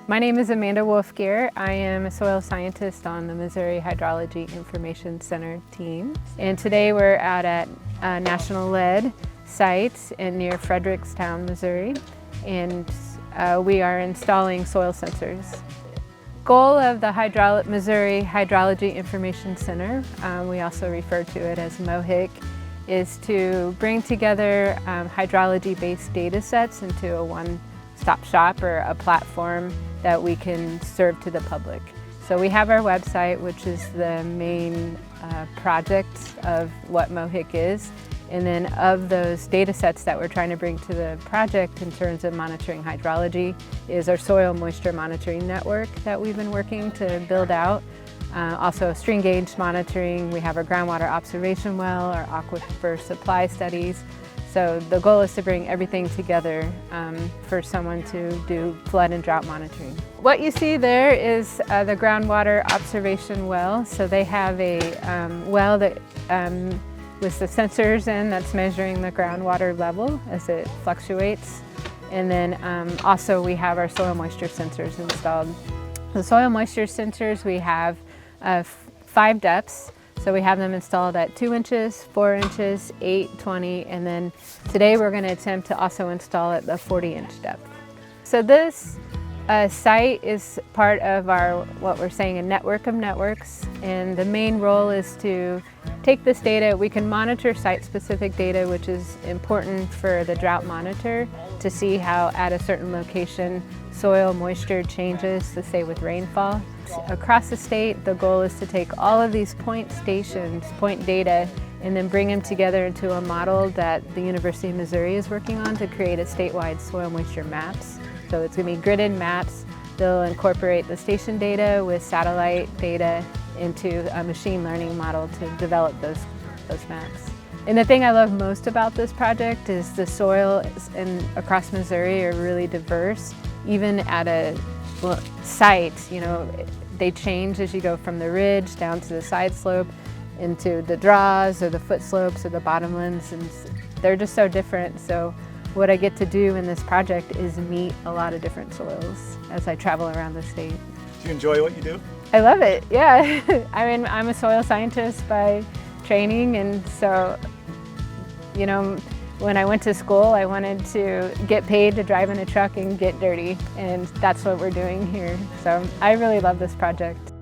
My name is Amanda Wolfgear. I am a soil scientist on the Missouri Hydrology Information Center team. And today we're out at a National Lead site near Fredericktown, Missouri. And we are installing soil sensors. Goal of the Missouri Hydrology Information Center, we also refer to it as MoHIC, is to bring together hydrology-based data sets into a one-stop shop or a platform that we can serve to the public. So we have our website, which is the main project of what MoHIC is. And then of those data sets that we're trying to bring to the project in terms of monitoring hydrology is our soil moisture monitoring network that we've been working to build out. Also stream gauge monitoring, we have our groundwater observation well, our aquifer supply studies. So the goal is to bring everything together for someone to do flood and drought monitoring. What you see there is the groundwater observation well. So they have a well that with the sensors in that's measuring the groundwater level as it fluctuates. And then also we have our soil moisture sensors installed. The soil moisture sensors, we have 5 depths. So we have them installed at 2 inches, 4 inches, 8, 20, and then today we're going to attempt to also install at the 40-inch depth. So this site is part of our, what we're saying, a network of networks, and the main role is to take this data. We can monitor site-specific data, which is important for the drought monitor to see how at a certain location soil moisture changes, say with rainfall. Across the state, the goal is to take all of these point stations, point data, and then bring them together into a model that the University of Missouri is working on to create a statewide soil moisture maps. So it's going to be gridded maps. They'll incorporate the station data with satellite data into a machine learning model to develop those maps. And the thing I love most about this project is the soil across Missouri are really diverse. Even at a site, you know, they change as you go from the ridge down to the side slope into the draws or the foot slopes or the bottomlands, and they're just so different. So what I get to do in this project is meet a lot of different soils as I travel around the state. Do you enjoy what you do? I love it, yeah. I mean, I'm a soil scientist by training, and so, you know, when I went to school, I wanted to get paid to drive in a truck and get dirty, and that's what we're doing here. So I really love this project.